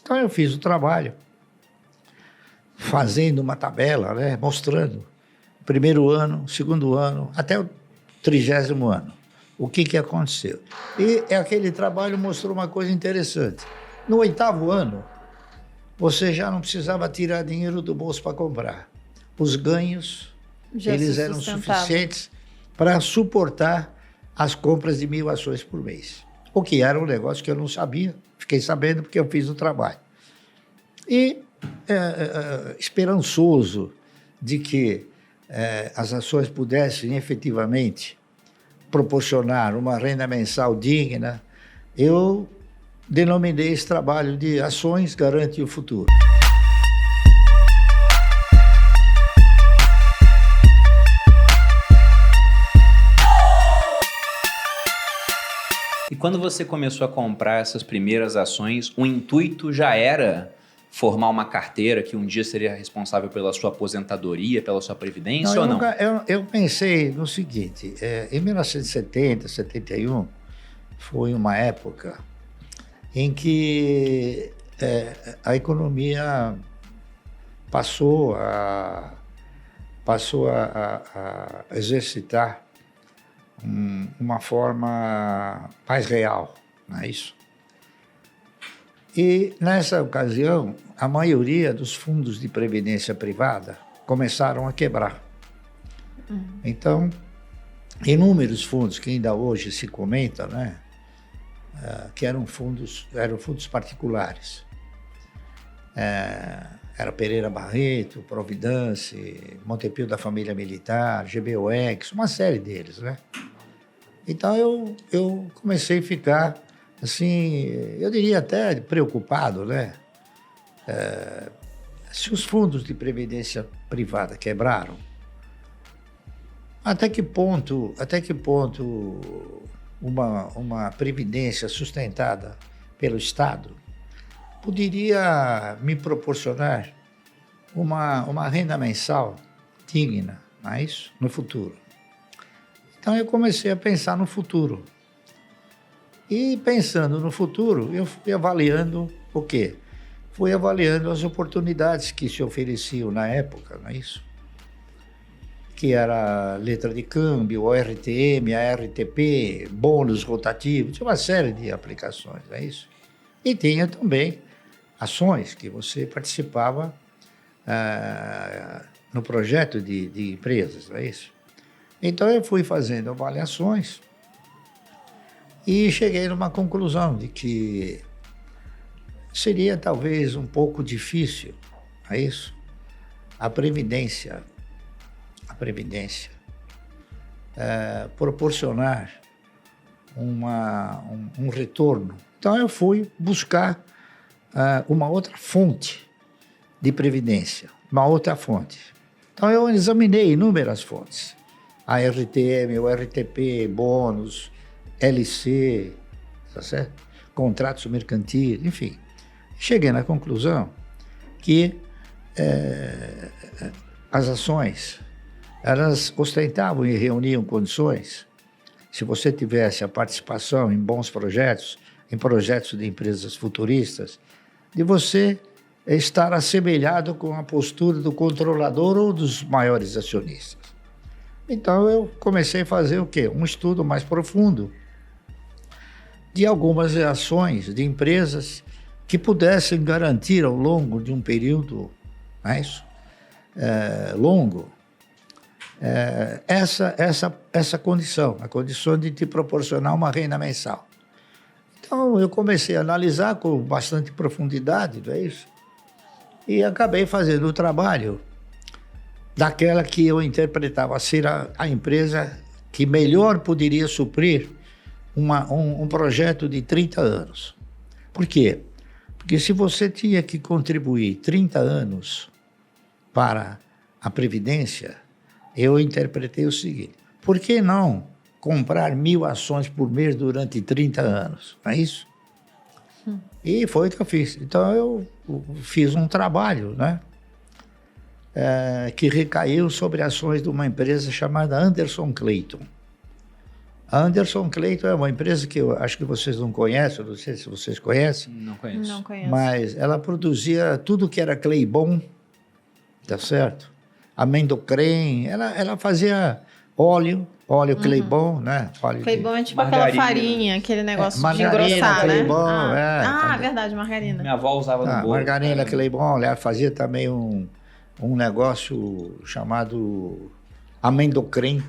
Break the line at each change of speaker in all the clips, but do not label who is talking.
Então eu fiz o trabalho, fazendo uma tabela, né, mostrando o primeiro ano, segundo ano, até o 30º ano, o que aconteceu. E aquele trabalho mostrou uma coisa interessante. No 8º ano, você já não precisava tirar dinheiro do bolso para comprar. Os ganhos, eles eram suficientes para suportar as compras de 1.000 ações por mês. O que era um negócio que eu não sabia, fiquei sabendo porque eu fiz o trabalho. E esperançoso de que as ações pudessem efetivamente proporcionar uma renda mensal digna, eu denominei esse trabalho de Ações Garante o Futuro.
E quando você começou a comprar essas primeiras ações, o intuito já era formar uma carteira que um dia seria responsável pela sua aposentadoria, pela sua previdência ou não?
Eu pensei no seguinte, em 1970, 71, foi uma época em que a economia passou a exercitar uma forma mais real, não é isso? E, nessa ocasião, a maioria dos fundos de previdência privada começaram a quebrar. Então, inúmeros fundos que ainda hoje se comenta, né, que eram fundos particulares. Era Pereira Barreto, Providence, Montepio da Família Militar, GBOX, uma série deles, né? Então eu comecei a ficar, assim, eu diria até preocupado, né? Se os fundos de previdência privada quebraram, até que ponto uma previdência sustentada pelo Estado poderia me proporcionar uma renda mensal digna, não é isso? No futuro. Então eu comecei a pensar no futuro. E pensando no futuro, eu fui avaliando o quê? Fui avaliando as oportunidades que se ofereciam na época, não é isso? Que era letra de câmbio, ORTM, ARTP, bônus rotativo, tinha uma série de aplicações, não é isso? E tinha também ações que você participava no projeto de empresas, não é isso? Então eu fui fazendo avaliações e cheguei numa conclusão de que seria talvez um pouco difícil, não é isso? A Previdência proporcionar um retorno. Então eu fui buscar uma outra fonte de previdência, uma outra fonte. Então eu examinei inúmeras fontes, a RTM, o RTP, bônus, LC, tá certo? Contratos mercantis, enfim. Cheguei na conclusão que as ações, elas ostentavam e reuniam condições, se você tivesse a participação em bons projetos, em projetos de empresas futuristas, de você estar assemelhado com a postura do controlador ou dos maiores acionistas. Então eu comecei a fazer o quê? Um estudo mais profundo de algumas ações de empresas que pudessem garantir ao longo de um período longo essa condição, a condição de te proporcionar uma renda mensal. Então eu comecei a analisar com bastante profundidade, não é isso? E acabei fazendo o trabalho daquela que eu interpretava ser a empresa que melhor poderia suprir um projeto de 30 anos. Por quê? Porque se você tinha que contribuir 30 anos para a Previdência, eu interpretei o seguinte: por que não comprar 1.000 ações por mês durante 30 anos? Não é isso? E foi o que eu fiz. Então eu fiz um trabalho, né? Que recaiu sobre ações de uma empresa chamada Anderson Clayton. A Anderson Clayton é uma empresa que eu acho que vocês não conhecem, não sei se vocês conhecem.
Não conheço.
Não conheço.
Mas ela produzia tudo que era clay bom, tá certo? Amendocrem, ela fazia óleo clay bom, né? Óleo
Clay
de-
bom é tipo
Margarina.
aquela farinha, aquele negócio de
margarina,
engrossar,
clay
né?
bom,
Ah,
é,
verdade, margarina.
Minha avó usava no bolo.
margarina clay bom, ela fazia também um negócio chamado amendocrem,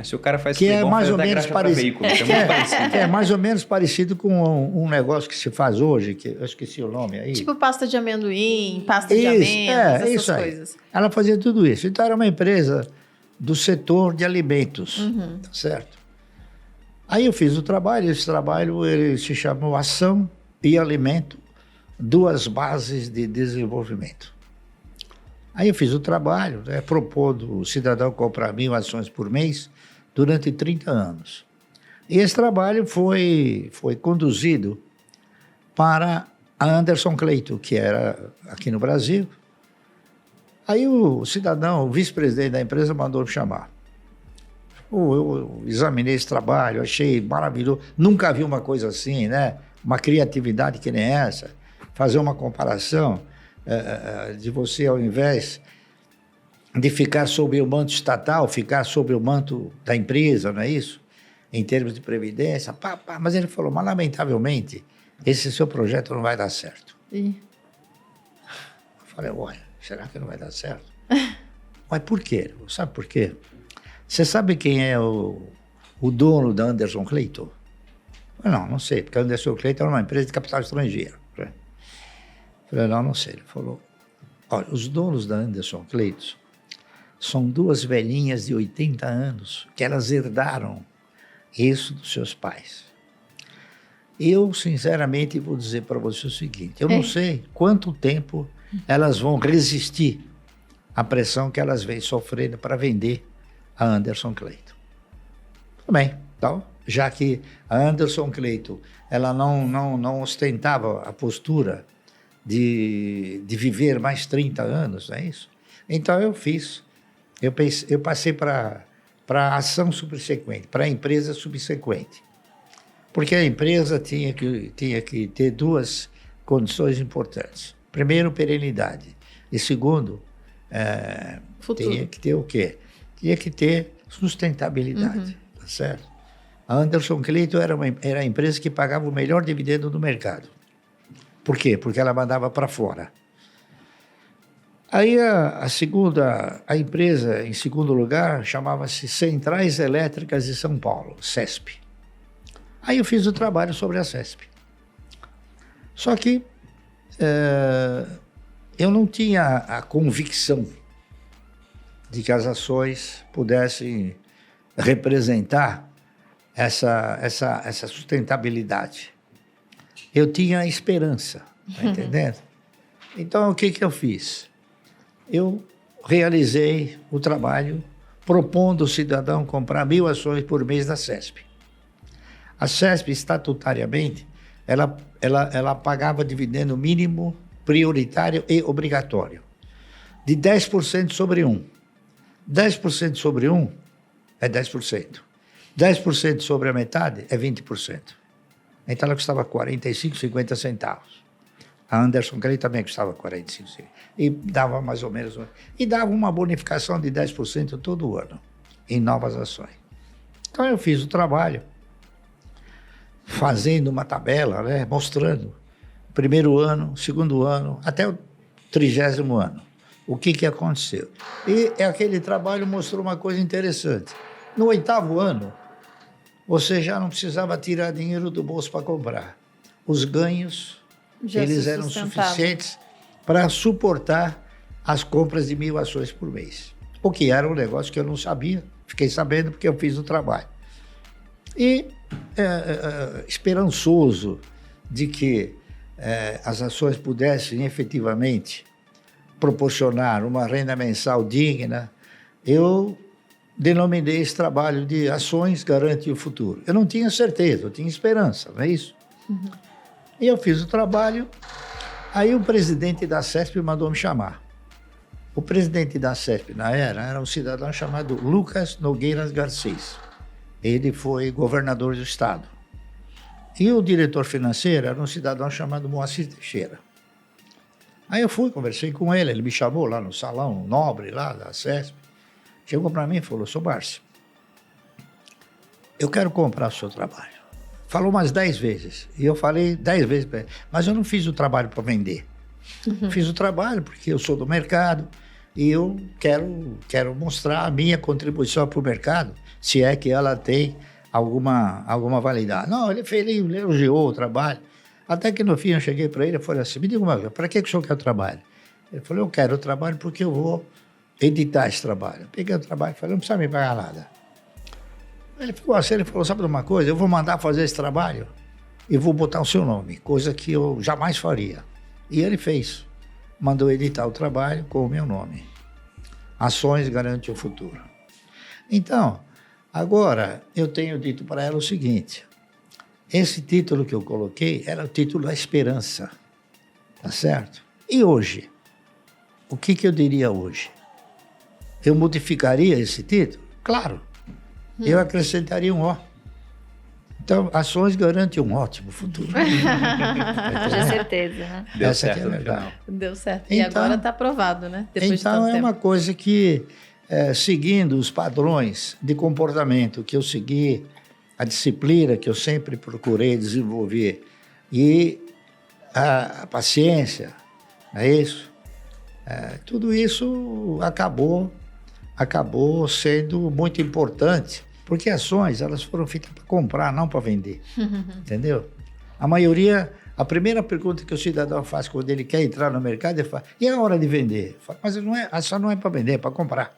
Se o cara faz
que é
Claybon,
mais
faz
ou
da
menos
graxa pra
parecido.
veículo, que é muito parecido.
Que é mais ou menos parecido com um negócio que se faz hoje, que eu esqueci o nome aí.
Tipo pasta de amendoim, pasta de
Isso,
amêndoas, essas
isso aí.
coisas.
Ela fazia tudo isso. Então era uma empresa do setor de alimentos, tá certo? Aí eu fiz o trabalho, esse trabalho ele se chamou Ação e Alimento, duas bases de desenvolvimento. Aí eu fiz o trabalho, né, propondo o cidadão comprar 1.000 ações por mês durante 30 anos. E esse trabalho foi conduzido para a Anderson Clayton, que era aqui no Brasil. Aí o cidadão, o vice-presidente da empresa, mandou me chamar. Eu examinei esse trabalho, achei maravilhoso. Nunca vi uma coisa assim, né? Uma criatividade que nem essa. Fazer uma comparação de você, ao invés de ficar sob o manto estatal, ficar sob o manto da empresa, não é isso? Em termos de previdência. Mas ele falou, mas lamentavelmente, esse seu projeto não vai dar certo.
Ih.
Eu falei, olha, será que não vai dar certo? Mas por quê? Sabe por quê? Você sabe quem é o dono da Anderson Clayton? Não sei, porque a Anderson Clayton era uma empresa de capital estrangeiro. Eu falei, não sei. Ele falou, olha, os donos da Anderson Clayton são duas velhinhas de 80 anos que elas herdaram isso dos seus pais. Eu, sinceramente, vou dizer para você o seguinte, eu não sei quanto tempo elas vão resistir à pressão que elas vêm sofrendo para vender a Anderson Clayton. Tudo bem, então, já que a Anderson Clayton ela não ostentava a postura de viver mais 30 anos, não é isso? Então eu passei para a ação subsequente, para a empresa subsequente. Porque a empresa tinha que ter duas condições importantes. Primeiro, perenidade. E segundo, tinha que ter o quê? Tinha que ter sustentabilidade, tá certo? A Anderson Clayton era a empresa que pagava o melhor dividendo do mercado. Por quê? Porque ela mandava para fora. Aí a empresa, em segundo lugar, chamava-se Centrais Elétricas de São Paulo, CESP. Aí eu fiz o trabalho sobre a CESP. Só que eu não tinha a convicção de que as ações pudessem representar essa sustentabilidade. Eu tinha esperança, tá entendendo? Então, o que eu fiz? Eu realizei o trabalho propondo o cidadão comprar 1.000 ações por mês da CESP. A CESP, estatutariamente, ela pagava dividendo mínimo, prioritário e obrigatório, de 10% sobre 1. 10% sobre 1 é 10%. 10% sobre a metade é 20%. Então ela custava 45, 50 centavos. A Anderson Clayton também custava 45 centavos. E dava mais ou menos... E dava uma bonificação de 10% todo ano em novas ações. Então eu fiz o trabalho fazendo uma tabela, né, mostrando primeiro ano, segundo ano, até o 30º ano. O que aconteceu? E aquele trabalho mostrou uma coisa interessante. No 8º ano, você já não precisava tirar dinheiro do bolso para comprar. Os ganhos,
Já
eles
se
eram
sustentava.
suficientes para suportar as compras de 1.000 ações por mês. O que era um negócio que eu não sabia, fiquei sabendo porque eu fiz o trabalho. E esperançoso de que as ações pudessem efetivamente proporcionar uma renda mensal digna, eu denominei esse trabalho de Ações Garante o Futuro. Eu não tinha certeza, eu tinha esperança, não é isso?
Uhum.
E eu fiz o trabalho, aí o presidente da CESP mandou me chamar. O presidente da CESP, na era um cidadão chamado Lucas Nogueiras Garcês. Ele foi governador do estado. E o diretor financeiro era um cidadão chamado Moacir Teixeira. Aí eu fui, conversei com ele me chamou lá no salão nobre lá da CESP. Chegou para mim e falou, seu Márcio, eu quero comprar o seu trabalho. Falou umas 10 vezes. E eu falei 10 vezes para ele, mas eu não fiz o trabalho para vender. Fiz o trabalho porque eu sou do mercado e eu quero mostrar a minha contribuição para o mercado, se é que ela tem alguma validade. Não, ele elogiou o trabalho. Até que no fim eu cheguei para ele e falei assim, me diga uma coisa, para que o senhor quer o trabalho? Ele falou, eu quero o trabalho porque eu vou editar esse trabalho. Eu peguei o trabalho e falei, não precisa me pagar nada. Ele ficou assim, ele falou, sabe de uma coisa? Eu vou mandar fazer esse trabalho e vou botar o seu nome, coisa que eu jamais faria. E ele fez. Mandou editar o trabalho com o meu nome. Ações Garante o Futuro. Então, agora eu tenho dito para ela o seguinte, esse título que eu coloquei era o título da esperança, tá certo? E hoje? O que eu diria hoje? Eu modificaria esse título? Claro. Eu acrescentaria um O. Então, ações garantem um ótimo futuro.
Com certeza, né?
Deu
Essa
certo
aqui é a
no
verdade.
final.
Deu certo. E
Então-
agora está aprovado, né? Depois de
Então,
tanto
é
tempo.
uma coisa que, seguindo os padrões de comportamento que eu segui, a disciplina que eu sempre procurei desenvolver e a paciência, é isso? Tudo isso acabou sendo muito importante, porque ações elas foram feitas para comprar, não para vender, entendeu? A maioria, a primeira pergunta que o cidadão faz quando ele quer entrar no mercado, ele fala, e a hora de vender? Fala, mas não é, ação não é para vender, é para comprar.